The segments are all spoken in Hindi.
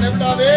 निपटा दे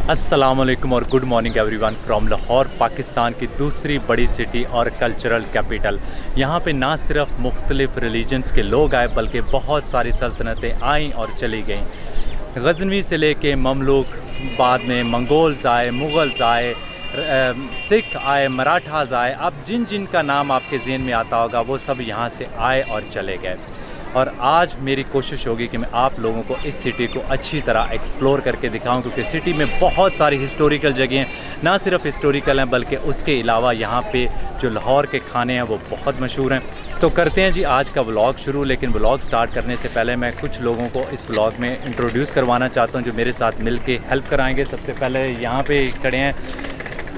अस्सलामुअलैकुम और good morning everyone from Lahore, Pakistan की दूसरी बड़ी सिटी और कल्चरल कैपिटल। यहाँ पे ना सिर्फ मुख्तलिफ़ रिलीजन्स के लोग आए बल्कि बहुत सारी सल्तनतें आईं और चली गईं। गज़नवी से लेके ममलूक, बाद में मंगोल्स आए, मुग़ल्स आए, सिख आए, मराठास आए। अब जिन जिन का नाम आपके ज़हन में आता होगा वो सब यहाँ से आए और चले गए। और आज मेरी कोशिश होगी कि मैं आप लोगों को इस सिटी को अच्छी तरह एक्सप्लोर करके दिखाऊं, क्योंकि सिटी में बहुत सारी हिस्टोरिकल जगहें, ना सिर्फ हिस्टोरिकल हैं बल्कि उसके अलावा यहाँ पे जो लाहौर के खाने हैं वो बहुत मशहूर हैं। तो करते हैं जी आज का व्लॉग शुरू। लेकिन व्लॉग स्टार्ट करने से पहले मैं कुछ लोगों को इस व्लॉग में इंट्रोड्यूस करवाना चाहता हूँ जो मेरे साथ मिल के हेल्प कराएँगे। सबसे पहले यहाँ पर खड़े हैं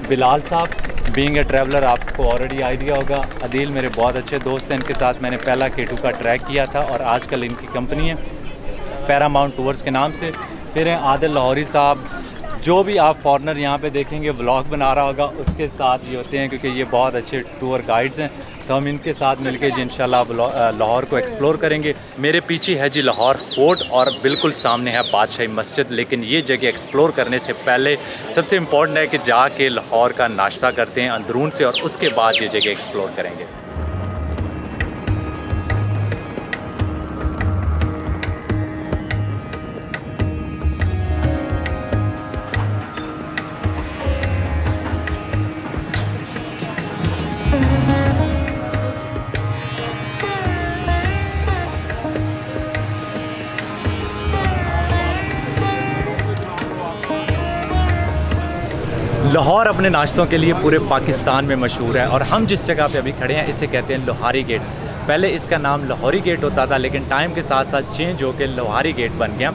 बिलाल साहब, बीइंग ए ट्रैवलर आपको ऑलरेडी आइडिया होगा। अदील मेरे बहुत अच्छे दोस्त हैं, इनके साथ मैंने पहला K2 का ट्रैक किया था और आजकल इनकी कंपनी है पैरामाउंट टूर्स के नाम से। फिर हैं आदिल लाहौरी साहब, जो भी आप फॉरनर यहाँ पे देखेंगे व्लॉग बना रहा होगा उसके साथ ये होते हैं, क्योंकि ये बहुत अच्छे टूर गाइड्स हैं। तो हम इनके साथ मिलके जी इंशाल्लाह लाहौर को एक्सप्लोर करेंगे। मेरे पीछे है जी लाहौर फोर्ट और बिल्कुल सामने है बादशाही मस्जिद। लेकिन ये जगह एक्सप्लोर करने से पहले सबसे इम्पॉर्टेंट है कि जाके लाहौर का नाश्ता करते हैं अंदरून से और उसके बाद ये जगह एक्सप्लोर करेंगे। लाहौर अपने नाश्तों के लिए पूरे पाकिस्तान में मशहूर है और हम जिस जगह पे अभी खड़े हैं इसे कहते हैं लोहारी गेट। पहले इसका नाम लाहौरी गेट होता था, लेकिन टाइम के साथ साथ चेंज होकर लोहारी गेट बन गया।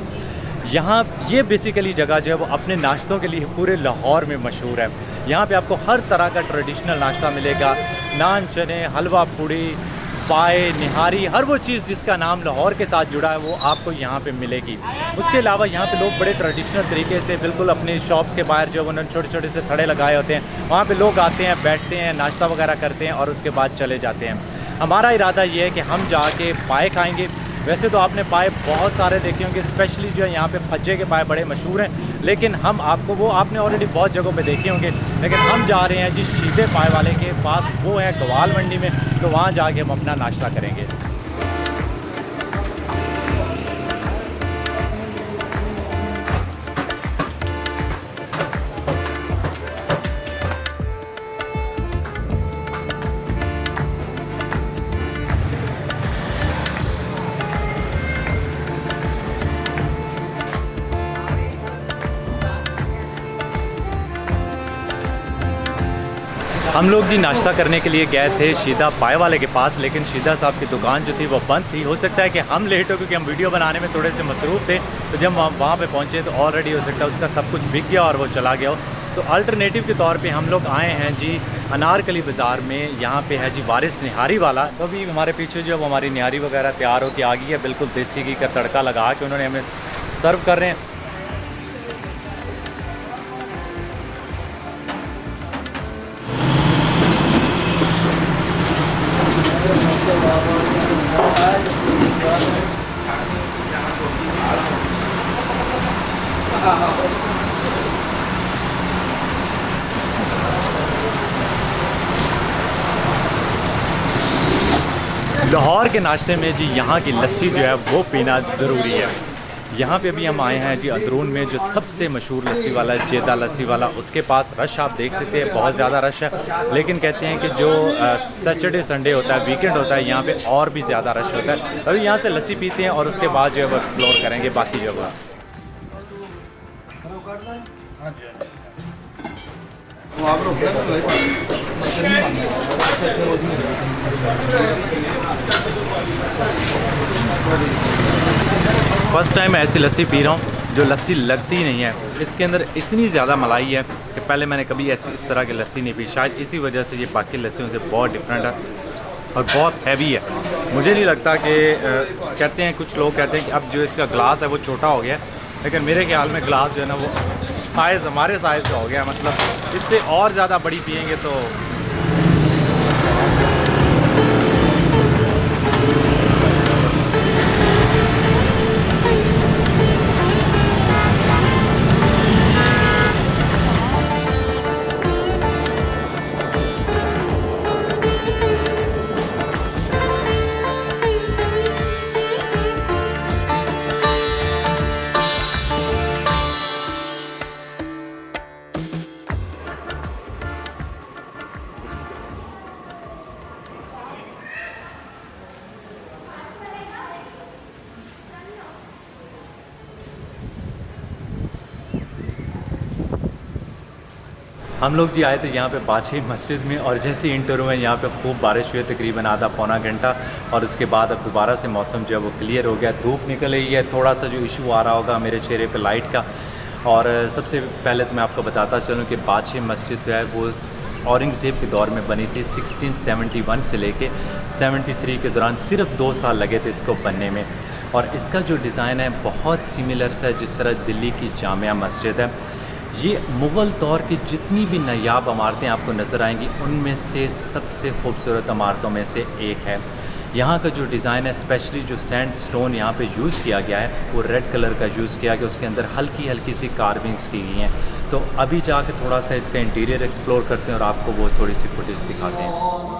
यहाँ ये बेसिकली जगह जो है वो अपने नाश्तों के लिए पूरे लाहौर में मशहूर है। यहाँ पे आपको हर तरह का ट्रेडिशनल नाश्ता मिलेगा, नान, चने, हलवा पूड़ी, पाए, निहारी, हर वो चीज़ जिसका नाम लाहौर के साथ जुड़ा है वो आपको यहाँ पे मिलेगी। उसके अलावा यहाँ पे लोग बड़े ट्रेडिशनल तरीके से बिल्कुल अपनी शॉप्स के बाहर जो उन्होंने छोटे छोटे से थड़े लगाए होते हैं, वहाँ पे लोग आते हैं, बैठते हैं, नाश्ता वगैरह करते हैं और उसके बाद चले जाते हैं। हमारा इरादा ये है कि हम जाके पाए खाएँगे। वैसे तो आपने पाए बहुत सारे देखे होंगे, स्पेशली जो है यहाँ पे फज्जे के पाए बड़े मशहूर हैं, लेकिन हम आपको वो आपने ऑलरेडी बहुत जगहों पे देखे होंगे। लेकिन हम जा रहे हैं जिस सीधे पाए वाले के पास, वो है गवाल मंडी में, तो वहाँ जाके हम अपना नाश्ता करेंगे। हम लोग जी नाश्ता करने के लिए गए थे शीदा पाए वाले के पास, लेकिन शीदा साहब की दुकान जो थी वो बंद थी। हो सकता है कि हम लेट हो क्योंकि हम वीडियो बनाने में थोड़े से मसरूफ़ थे, तो जब हम वहाँ पे पहुँचे तो ऑलरेडी हो सकता है उसका सब कुछ बिक गया और वो चला गया हो। तो अल्टरनेटिव के तौर पे हम लोग आए हैं जी अनारकली बाज़ार में। यहाँ पे है जी वारिस निहारी वाला। तो अभी हमारे पीछे जो हमारी निहारी वगैरह तैयार हो के आ गई है, बिल्कुल देसी घी का तड़का लगा के उन्होंने हमें सर्व कर रहे हैं। लाहौर के नाश्ते में जी यहाँ की लस्सी जो है वो पीना ज़रूरी है। यहाँ पे अभी हम आए हैं जी अंदरून में, जो सबसे मशहूर लस्सी वाला है जेदा लस्सी वाला, उसके पास रश आप देख सकते हैं, बहुत ज़्यादा रश है। लेकिन कहते हैं कि जो सैटरडे संडे होता है, वीकेंड होता है, यहाँ पे और भी ज़्यादा रश होता है। अभी यहाँ से लस्सी पीते हैं और उसके बाद जो है वो एक्सप्लोर करेंगे बाकी जगह। फर्स्ट टाइम मैं ऐसी लस्सी पी रहा हूँ जो लस्सी लगती नहीं है। इसके अंदर इतनी ज़्यादा मलाई है कि पहले मैंने कभी ऐसी इस तरह की लस्सी नहीं पी। शायद इसी वजह से ये बाकी लस्सियों से बहुत डिफरेंट है और बहुत हैवी है। मुझे नहीं लगता कि कहते हैं, कुछ लोग कहते हैं कि अब जो इसका ग्लास है वो छोटा हो गया, लेकिन मेरे ख्याल में ग्लास जो है ना वो साइज़ हमारे साइज़ का हो गया। मतलब इससे और ज़्यादा बड़ी पियेंगे तो हम लोग जी आए थे यहाँ पे बादशाही मस्जिद में, और जैसे इंटर हुए यहाँ पे खूब बारिश हुई, तकरीबन आधा पौना घंटा, और उसके बाद अब दोबारा से मौसम जो है वो क्लियर हो गया, धूप निकल रही है। थोड़ा सा जो इशू आ रहा होगा मेरे चेहरे पे लाइट का। और सबसे पहले तो मैं आपको बताता चलूँ कि बादशाही मस्जिद जो है वो औरंगज़ेब के दौर में बनी थी। 1671 से लेके 73 के दौरान सिर्फ 2 साल लगे थे इसको बनने में। और इसका जो डिज़ाइन है बहुत सिमिलर सा है जिस तरह दिल्ली की जामिया मस्जिद है। ये मुग़ल दौर की जितनी भी नायाब इमारतें आपको नज़र आएंगी उनमें से सबसे खूबसूरत इमारतों में से एक है। यहाँ का जो डिज़ाइन है, स्पेशली जो सैंड स्टोन यहाँ पे यूज़ किया गया है वो रेड कलर का यूज़ किया गया, उसके अंदर हल्की हल्की सी कार्विंग्स की गई हैं। तो अभी जाके थोड़ा सा इसका इंटीरियर एक्सप्लोर करते हैं और आपको वो थोड़ी सी फुटेज दिखाते हैं।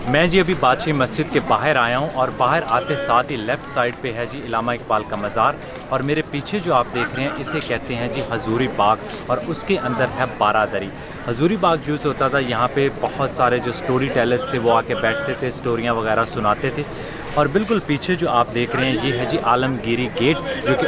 मैं जी अभी बादशाही मस्जिद के बाहर आया हूँ, और बाहर आते साथ ही लेफ़्ट साइड पे है जी इलामा इकबाल का मज़ार, और मेरे पीछे जो आप देख रहे हैं इसे कहते हैं जी हजूरी बाग, और उसके अंदर है बारादरी। हजूरी बाग यूज़ होता था, यहाँ पे बहुत सारे जो स्टोरी टेलर्स थे वो आके बैठते थे, स्टोरियाँ वगैरह सुनाते थे। और बिल्कुल पीछे जो आप देख रहे हैं ये है जी आलमगीरी गेट, जो कि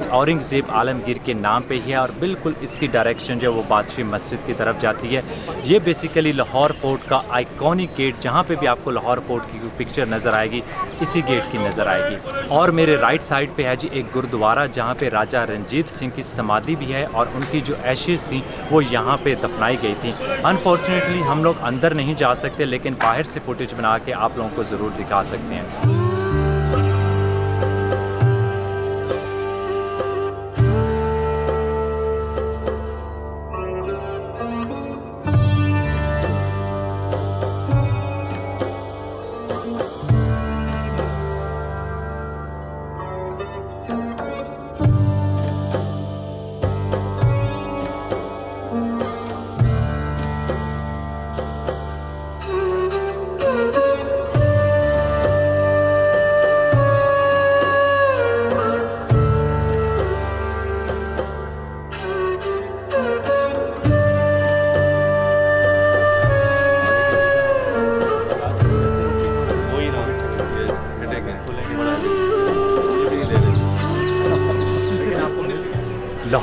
औरंगज़ेब आलमगीर के नाम पे ही है, और बिल्कुल इसकी डायरेक्शन जो है वो बादशाही मस्जिद की तरफ जाती है। ये बेसिकली लाहौर फोर्ट का आइकॉनिक गेट, जहाँ पे भी आपको लाहौर फोर्ट की पिक्चर नज़र आएगी इसी गेट की नज़र आएगी। और मेरे राइट साइड पे है जी एक गुरुद्वारा, जहाँ पे राजा रंजीत सिंह की समाधि भी है, और उनकी जो एशेज़ थी वो यहाँ पे दफनाई गई थी। अनफॉर्चुनेटली हम लोग अंदर नहीं जा सकते, लेकिन बाहर से फुटेज बना के आप लोगों को ज़रूर दिखा सकते हैं।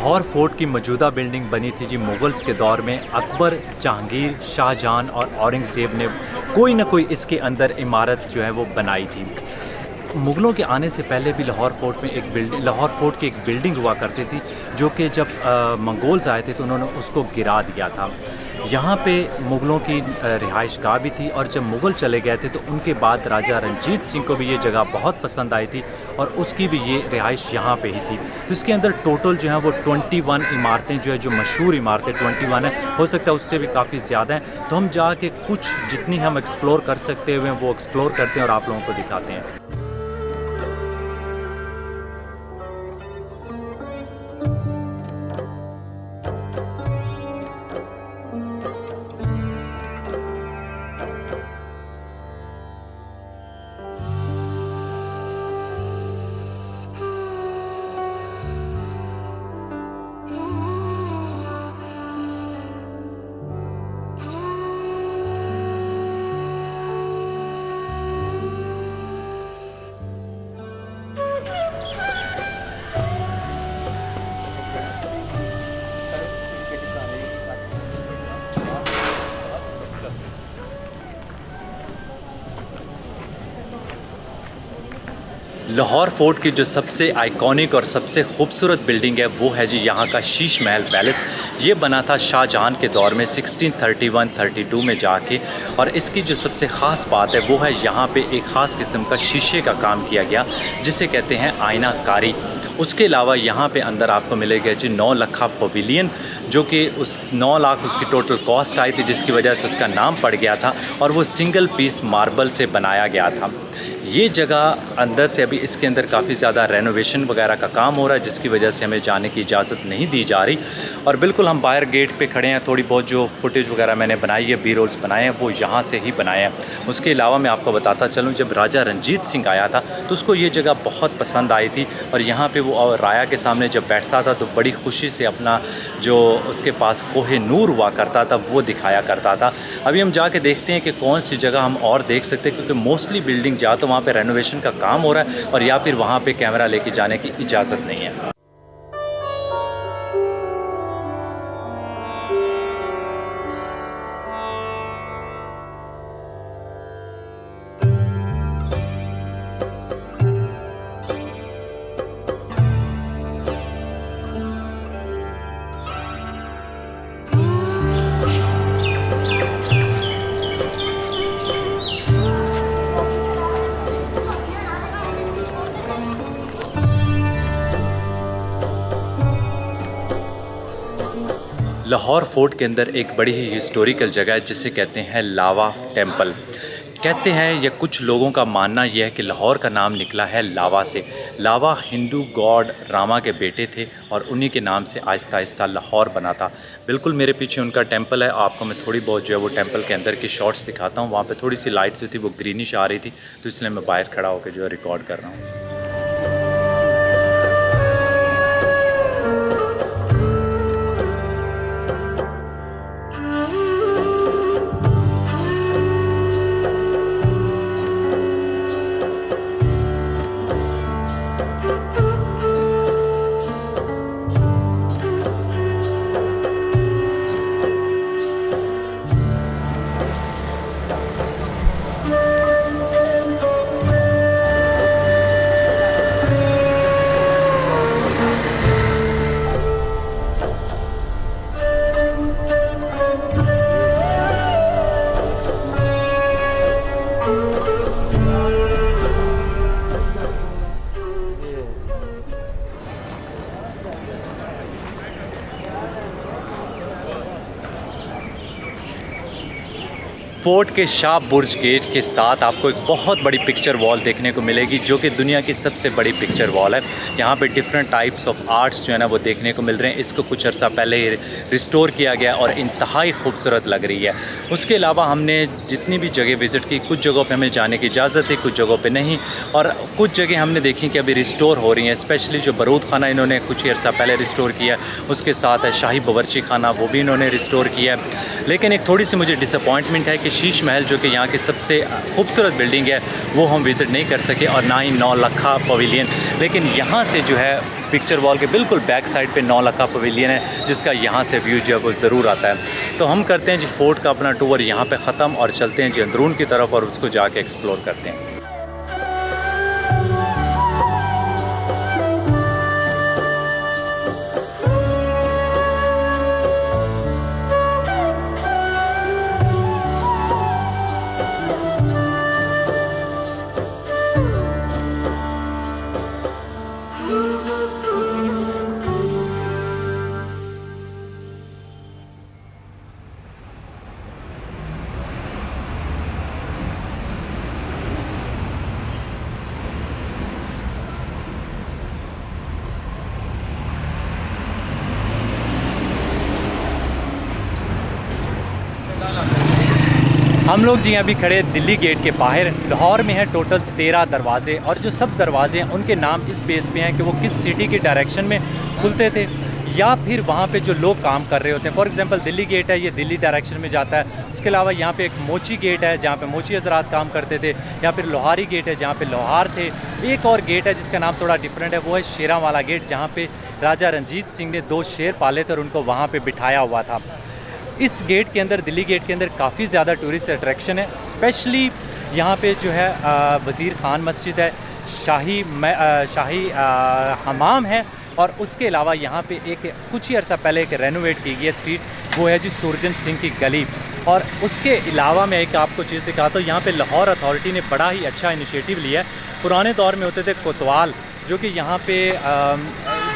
लाहौर फोर्ट की मौजूदा बिल्डिंग बनी थी जी मुग़ल्स के दौर में। अकबर, जहांगीर, शाहजहां और औरंगज़ेब ने कोई ना कोई इसके अंदर इमारत जो है वो बनाई थी। मुग़लों के आने से पहले भी लाहौर फोर्ट की एक बिल्डिंग हुआ करती थी, जो कि जब मंगोल्स आए थे तो उन्होंने उसको गिरा दिया था। यहाँ पे मुग़लों की रिहाइश गाह भी थी, और जब मुग़ल चले गए थे तो उनके बाद राजा रणजीत सिंह को भी ये जगह बहुत पसंद आई थी, और उसकी भी ये रिहाइश यहाँ पे ही थी। तो इसके अंदर टोटल जो है वो 21 इमारतें जो है, जो मशहूर इमारतें 21 हैं, हो सकता है उससे भी काफ़ी ज़्यादा हैं। तो हम जाके कुछ जितनी हम एक्सप्लोर कर सकते हुए वो एक्सप्लोर करते हैं और आप लोगों को दिखाते हैं। लाहौर फोर्ट की जो सबसे आइकॉनिक और सबसे खूबसूरत बिल्डिंग है वो है जी यहाँ का शीश महल पैलेस। ये बना था शाहजहां के दौर में 1631-32 में जाके, और इसकी जो सबसे ख़ास बात है वो है यहाँ पे एक ख़ास किस्म का शीशे का काम किया गया जिसे कहते हैं आईना कारी। उसके अलावा यहाँ पे अंदर आपको मिलेगा जी 9 लखा पवेलियन, जो कि उस 9 लाख उसकी टोटल कॉस्ट आई थी, जिसकी वजह से उसका नाम पड़ गया था, और वो सिंगल पीस मार्बल से बनाया गया था। ये जगह अंदर से अभी इसके अंदर काफ़ी ज़्यादा रेनोवेशन वगैरह का काम हो रहा है, जिसकी वजह से हमें जाने की इजाज़त नहीं दी जा रही। और बिल्कुल हम बाहर गेट पे खड़े हैं। थोड़ी बहुत जो फुटेज वगैरह मैंने बनाई है, बी रोल्स बनाए हैं, वो यहाँ से ही बनाए हैं। उसके अलावा मैं आपको बताता चलूँ, जब राजा रणजीत सिंह आया था तो उसको ये जगह बहुत पसंद आई थी, और यहाँ पर वो राया के सामने जब बैठता था तो बड़ी खुशी से अपना जो उसके पास कोहे नूर हुआ करता था वो दिखाया करता था। अभी हम जाके देखते हैं कि कौन सी जगह हम और देख सकते हैं, क्योंकि मोस्टली बिल्डिंग जा तो वहाँ पे रेनोवेशन का काम हो रहा है, और या फिर वहाँ पे कैमरा लेके जाने की इजाज़त नहीं है। लाहौर फोर्ट के अंदर एक बड़ी ही हिस्टोरिकल जगह है जिसे कहते हैं लावा टेम्पल। कहते हैं या कुछ लोगों का मानना यह है कि लाहौर का नाम निकला है लावा से। लावा हिंदू गॉड रामा के बेटे थे, और उन्हीं के नाम से आहिस्ता आहिस्ता लाहौर बना था। बिल्कुल मेरे पीछे उनका टेम्पल है। आपको मैं थोड़ी बहुत जो है वो टेम्पल के अंदर की शॉट्स दिखाता हूँ। वहाँ पे थोड़ी सी लाइट जो थी वो ग्रीनिश आ रही थी, तो इसलिए मैं बाहर खड़ा होकर जो है रिकॉर्ड कर रहा हूँ। फोर्ट के शाह बुर्ज गेट के साथ आपको एक बहुत बड़ी पिक्चर वॉल देखने को मिलेगी, जो कि दुनिया की सबसे बड़ी पिक्चर वॉल है। यहाँ पे डिफरेंट टाइप्स ऑफ आर्ट्स जो है ना वो देखने को मिल रहे हैं। इसको कुछ अर्सा पहले ही रिस्टोर किया गया और इंतहाई खूबसूरत लग रही है। उसके अलावा हमने जितनी भी जगह विज़िट की, कुछ जगहों पे हमें जाने की इजाज़त थी, कुछ जगहों पे नहीं, और कुछ जगह हमने देखी कि अभी रिस्टोर हो रही हैं। स्पेशली जो बारूद खाना इन्होंने कुछ ही अर्सा पहले रिस्टोर किया, उसके साथ है शाही बावर्ची खाना, वो भी इन्होंने रिस्टोर किया है। लेकिन एक थोड़ी सी मुझे डिसअपॉइंटमेंट है कि शीश महल जो कि यहाँ की सबसे खूबसूरत बिल्डिंग है वो हम विज़िट नहीं कर सके, और ना ही नौलखा पवेलियन। लेकिन यहाँ से जो है पिक्चर वॉल के बिल्कुल बैक साइड पे नौलखा पवेलियन है, जिसका यहाँ से व्यू जो है वो ज़रूर आता है। तो हम करते हैं जी फोर्ट का अपना टूर यहाँ पे ख़त्म और चलते हैं जी अंदरून की तरफ और उसको जाके एक्सप्लोर करते हैं। हम लोग जी अभी खड़े दिल्ली गेट के बाहर। लाहौर में है टोटल 13 दरवाजे, और जो सब दरवाजे हैं उनके नाम इस बेस पे हैं कि वो किस सिटी की डायरेक्शन में खुलते थे या फिर वहाँ पे जो लोग काम कर रहे होते हैं। फॉर एग्जांपल दिल्ली गेट है, ये दिल्ली डायरेक्शन में जाता है। उसके अलावा यहाँ पे एक मोची गेट है जहाँ पे मोची हजरात काम करते थे, या फिर लोहारी गेट है जहाँ पे लोहार थे। एक और गेट है जिसका नाम थोड़ा डिफरेंट है, वो है शेरा वाला गेट, जहाँ पे राजा रंजीत सिंह ने 2 शेर पाले थे और उनको वहाँ पर बिठाया हुआ था। इस गेट के अंदर, दिल्ली गेट के अंदर काफ़ी ज़्यादा टूरिस्ट अट्रैक्शन है। स्पेशली यहाँ पे जो है वज़ीर ख़ान मस्जिद है, शाही हमाम है, और उसके अलावा यहाँ पे एक कुछ ही अर्सा पहले एक रेनोवेट की गई है स्ट्रीट, वो है जी सुरजन सिंह की गली। और उसके अलावा मैं एक आपको चीज़ दिखाता हूँ, यहाँ पे लाहौर अथॉरिटी ने बड़ा ही अच्छा इनिशिएटिव लिया है। पुराने दौर में होते थे कोतवाल, जो कि यहाँ पे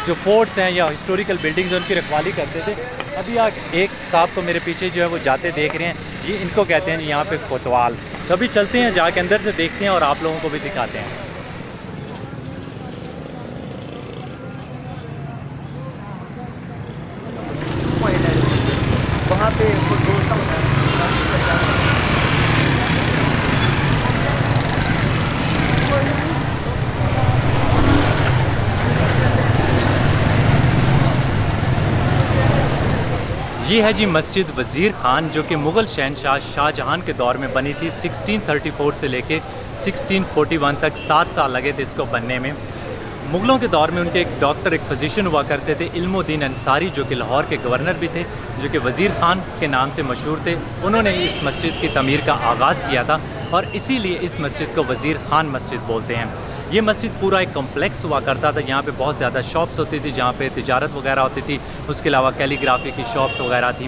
जो फोर्ट्स हैं या हिस्टोरिकल बिल्डिंग्स हैं उनकी रखवाली करते थे। अभी आप एक साहब तो मेरे पीछे जो है वो जाते देख रहे हैं, ये इनको कहते हैं यहाँ पे कोतवाल। तो अभी चलते हैं, जाके अंदर से देखते हैं और आप लोगों को भी दिखाते हैं। वहाँ पे ये है जी मस्जिद वज़ीर ख़ान, जो कि मुग़ल शहनशाह शाहजहान के दौर में बनी थी। 1634 से लेके 1641 तक 7 साल लगे थे इसको बनने में। मुग़लों के दौर में उनके एक डॉक्टर, एक फ़िज़िशियन हुआ करते थे, इल्मुद्दीन अंसारी, जो कि लाहौर के गवर्नर भी थे, जो कि वज़ीर ख़ान के नाम से मशहूर थे। उन्होंने इस मस्जिद की तमीर का आगाज़ किया था और इसीलिए इस मस्जिद को वज़ीर ख़ान मस्जिद बोलते हैं। ये मस्जिद पूरा एक कॉम्प्लेक्स हुआ करता था। यहाँ पे बहुत ज़्यादा शॉप्स होती थी जहाँ पे तिजारत वगैरह होती थी। उसके अलावा कैलीग्राफी की शॉप्स वगैरह थी।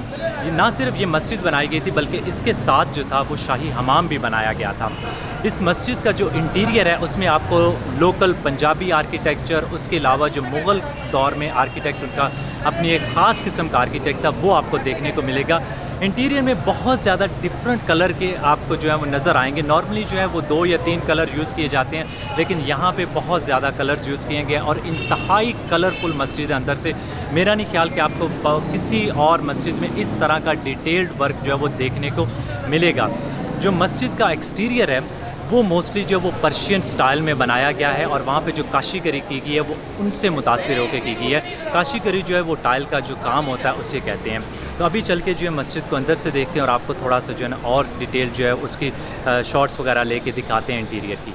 ये ना सिर्फ ये मस्जिद बनाई गई थी बल्कि इसके साथ जो था वो शाही हमाम भी बनाया गया था। इस मस्जिद का जो इंटीरियर है उसमें आपको लोकल पंजाबी आर्किटेक्चर, उसके अलावा जो मुग़ल दौर में आर्किटेक्ट, उनका अपनी एक ख़ास किस्म का आर्किटेक्ट था, वो आपको देखने को मिलेगा। इंटीरियर में बहुत ज़्यादा डिफरेंट कलर के आपको जो है वो नज़र आएंगे। नॉर्मली जो है वो 2 या 3 कलर यूज़ किए जाते हैं, लेकिन यहाँ पे बहुत ज़्यादा कलर्स यूज़ किए गए और इंतहाई कलरफुल मस्जिद है अंदर से। मेरा नहीं ख्याल कि आपको किसी और मस्जिद में इस तरह का डिटेल्ड वर्क जो है वो देखने को मिलेगा। जो मस्जिद का एक्सटीरियर है वो मोस्टली जो वो पर्शियन स्टाइल में बनाया गया है और वहाँ पे जो काशीगरी की गई है वो उनसे मुतासिर होकर की गई है। काशीगरी जो है वो टाइल का जो काम होता है उसे कहते हैं। तो अभी चल के जो है मस्जिद को अंदर से देखते हैं और आपको थोड़ा सा जो है ना और डिटेल जो है उसकी शॉट्स वगैरह लेके दिखाते हैं इंटीरियर की।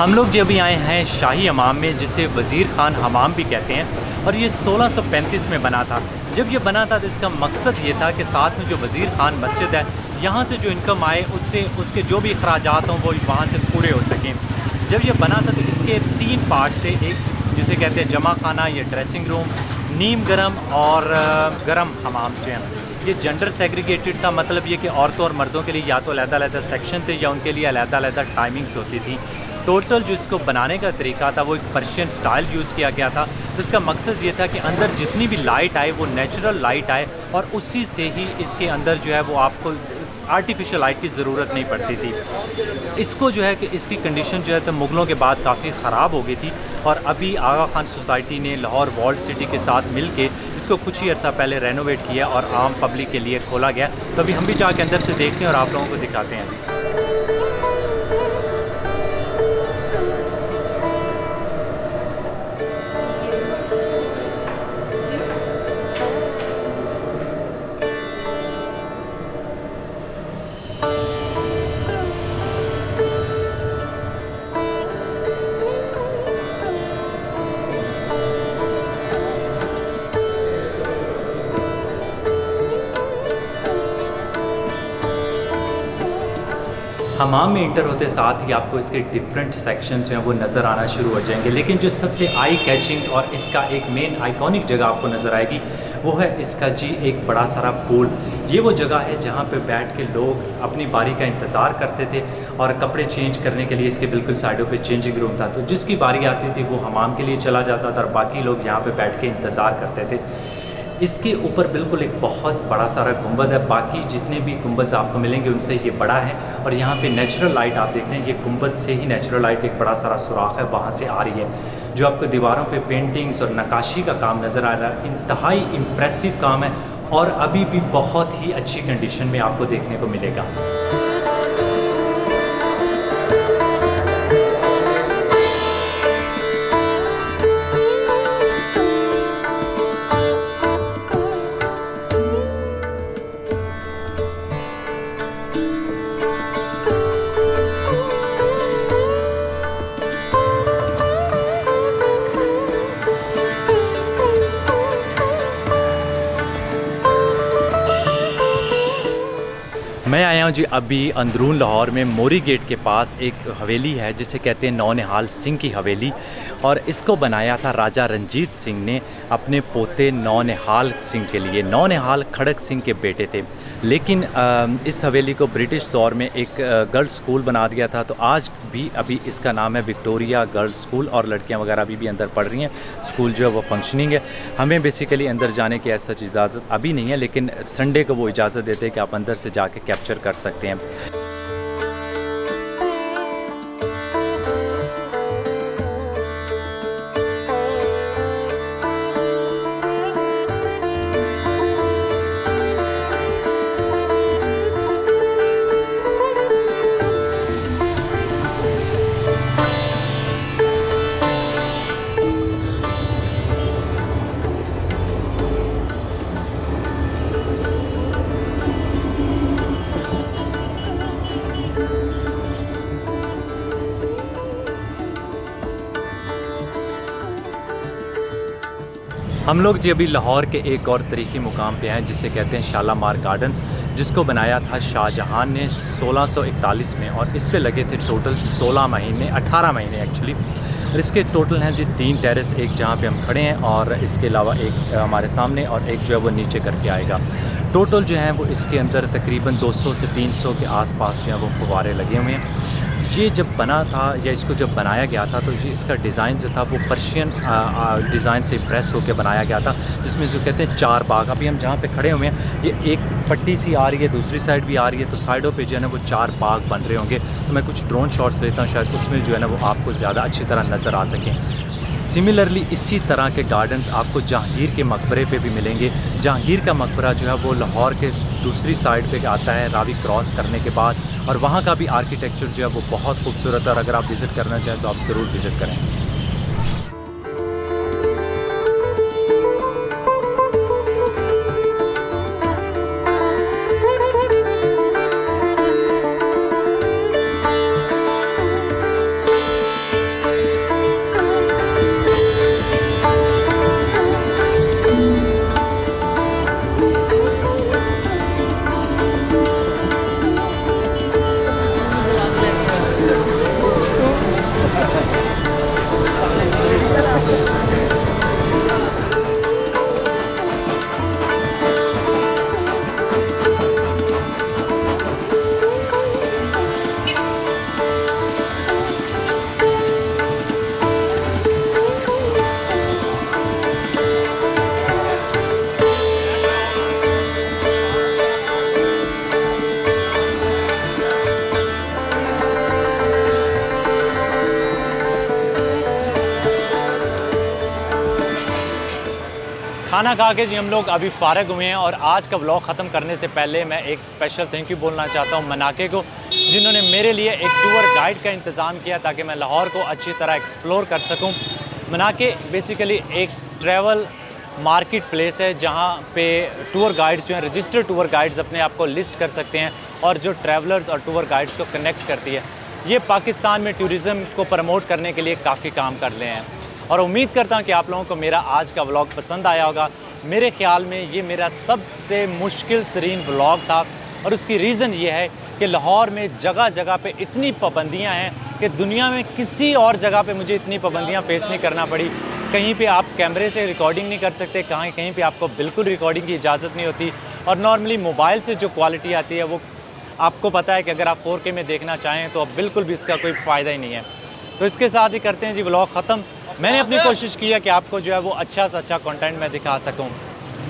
हम लोग जब भी आए हैं शाही हमाम में, जिसे वज़ीर खान हमाम भी कहते हैं, और ये 1635 में बना था। जब ये बना था तो इसका मकसद ये था कि साथ में जो वज़ीर खान मस्जिद है, यहाँ से जो इनकम आए उससे उसके जो भी अखराजात हों वो वहाँ से पूरे हो सकें। जब ये बना था तो इसके 3 पार्ट्स थे, एक जिसे कहते हैं जमा खाना या ड्रेसिंग रूम, नीम गरम और गरम हमाम से हैं। ये जेंडर सेग्रीगेटेड था, मतलब ये कि औरतों और मर्दों के लिए या तो अलग-अलग सेक्शन थे या उनके लिए अलग-अलग टाइमिंग्स होती थी। टोटल जो इसको बनाने का तरीका था वो एक पर्शियन स्टाइल यूज़ किया गया था। तो इसका मकसद ये था कि अंदर जितनी भी लाइट आए वो नेचुरल लाइट आए, और उसी से ही इसके अंदर जो है वो आपको आर्टिफिशियल लाइट की ज़रूरत नहीं पड़ती थी। इसको जो है कि इसकी कंडीशन जो है तो मुग़लों के बाद काफ़ी ख़राब हो गई थी, और अभी आगा खान सोसाइटी ने लाहौर वॉल्ड सिटी के साथ मिल के इसको कुछ ही अर्सा पहले रेनोवेट किया और आम पब्लिक के लिए खोला गया। तो अभी हम भी जाके अंदर से देखते हैं और आप लोगों को दिखाते हैं। हमाम में इंटर होते साथ ही आपको इसके डिफरेंट सेक्शन जो हैं वो नज़र आना शुरू हो जाएंगे, लेकिन जो सबसे आई कैचिंग और इसका एक मेन आइकॉनिक जगह आपको नज़र आएगी वो है इसका जी एक बड़ा सारा पूल। ये वो जगह है जहाँ पे बैठ के लोग अपनी बारी का इंतज़ार करते थे, और कपड़े चेंज करने के लिए इसके बिल्कुल साइडों पे चेंजिंग रूम था। तो जिसकी बारी आती थी वो हमाम के लिए चला जाता था और बाकी लोग यहाँ पे बैठ के इंतज़ार करते थे। इसके ऊपर बिल्कुल एक बहुत बड़ा सारा गुंबद है, बाकी जितने भी गुंबद आपको मिलेंगे उनसे ये बड़ा है। और यहाँ पे नेचुरल लाइट आप देख रहे हैं, ये गुंबद से ही नेचुरल लाइट एक बड़ा सारा सुराख है वहाँ से आ रही है। जो आपको दीवारों पे पेंटिंग्स और नक्काशी का काम नज़र आ रहा है, इंतहाई इम्प्रेसिव काम है, और अभी भी बहुत ही अच्छी कंडीशन में आपको देखने को मिलेगा। मैं आया हूँ जी अभी अंदरून लाहौर में मोरी गेट के पास एक हवेली है जिसे कहते हैं नौनिहाल सिंह की हवेली, और इसको बनाया था राजा रंजीत सिंह ने अपने पोते नौनिहाल सिंह के लिए। नौनिहाल खड़क सिंह के बेटे थे, लेकिन इस हवेली को ब्रिटिश दौर में एक गर्ल्स स्कूल बना दिया था। तो आज भी अभी इसका नाम है विक्टोरिया गर्ल्स स्कूल, और लड़कियां वगैरह अभी भी अंदर पढ़ रही हैं। स्कूल जो है वो फंक्शनिंग है। हमें बेसिकली अंदर जाने की ऐसा इजाज़त अभी नहीं है, लेकिन संडे को वो इजाज़त देते हैं कि आप अंदर से जाके कैप्चर कर सकते हैं। हम लोग जी अभी लाहौर के एक और तारीख़ी मुकाम पे हैं जिसे कहते हैं शालामार गार्डन्स, जिसको बनाया था शाहजहां ने 1641 में, और इस पे लगे थे टोटल 18 महीने एक्चुअली। और इसके टोटल हैं जी 3 टेरेस, एक जहाँ पे हम खड़े हैं और इसके अलावा एक हमारे सामने और एक जो है वो नीचे करके आएगा। टोटल जो है वो इसके अंदर तकरीबन 200 से 300 के आसपास जो है वो फव्वारे लगे हुए हैं। ये जब बना था या इसको जब बनाया गया था तो ये इसका डिज़ाइन जो था वो पर्शियन डिज़ाइन से इम्प्रेस होकर बनाया गया था, जिसमें इसको कहते हैं 4 बाग। अभी हम जहाँ पे खड़े हुए हैं ये एक पट्टी सी आ रही है, दूसरी साइड भी आ रही है, तो साइडों पे जो है ना वो 4 बाग बन रहे होंगे। तो मैं कुछ ड्रोन शॉट्स लेता हूँ, शायद उसमें जो है ना वो आपको ज़्यादा अच्छी तरह नज़र आ सकें। सिमिलरली इसी तरह के गार्डन्स आपको जहांगीर के मकबरे पे भी मिलेंगे। जहांगीर का मकबरा जो है वो लाहौर के दूसरी साइड पे आता है रावी क्रॉस करने के बाद, और वहाँ का भी आर्किटेक्चर जो है वो बहुत खूबसूरत है, और अगर आप विज़िट करना चाहें तो आप ज़रूर विज़िट करें। खाना खा के जी हम लोग अभी फारग हुए हैं और आज का व्लॉग ख़त्म करने से पहले मैं एक स्पेशल थैंक यू बोलना चाहता हूँ मनाके को, जिन्होंने मेरे लिए एक टूर गाइड का इंतज़ाम किया ताकि मैं लाहौर को अच्छी तरह एक्सप्लोर कर सकूँ। मनाके बेसिकली एक ट्रैवल मार्केट प्लेस है जहाँ पे टूर गाइड्स जो हैं रजिस्टर्ड टूर गाइड्स अपने आप को लिस्ट कर सकते हैं और जो ट्रैवलर्स और टूर गाइड्स को कनेक्ट करती है। ये पाकिस्तान में टूरिज़म को प्रमोट करने के लिए काफ़ी काम कर रहे हैं और उम्मीद करता हूँ कि आप लोगों को मेरा आज का व्लॉग पसंद आया होगा। मेरे ख़्याल में ये मेरा सबसे मुश्किल तरीन व्लॉग था और उसकी रीज़न ये है कि लाहौर में जगह जगह पे इतनी पाबंदियाँ हैं कि दुनिया में किसी और जगह पे मुझे इतनी पाबंदियाँ फेस नहीं करना पड़ी। कहीं पे आप कैमरे से रिकॉर्डिंग नहीं कर सकते, कहीं पे आपको बिल्कुल रिकॉर्डिंग की इजाज़त नहीं होती और नॉर्मली मोबाइल से जो क्वालिटी आती है वो आपको पता है कि अगर आप 4K में देखना चाहें तो अब बिल्कुल भी इसका कोई फ़ायदा ही नहीं है। तो इसके साथ ही करते हैं जी व्लॉग ख़त्म। मैंने अपनी कोशिश की है कि आपको जो है वो अच्छा से अच्छा कंटेंट मैं दिखा सकूं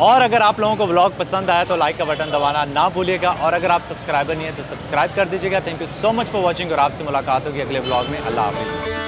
और अगर आप लोगों को व्लॉग पसंद आया तो लाइक का बटन दबाना ना भूलिएगा और अगर आप सब्सक्राइबर नहीं है तो सब्सक्राइब कर दीजिएगा। Thank you so much for watching और आपसे मुलाकात होगी अगले व्लॉग में। अल्लाह हाफिज़।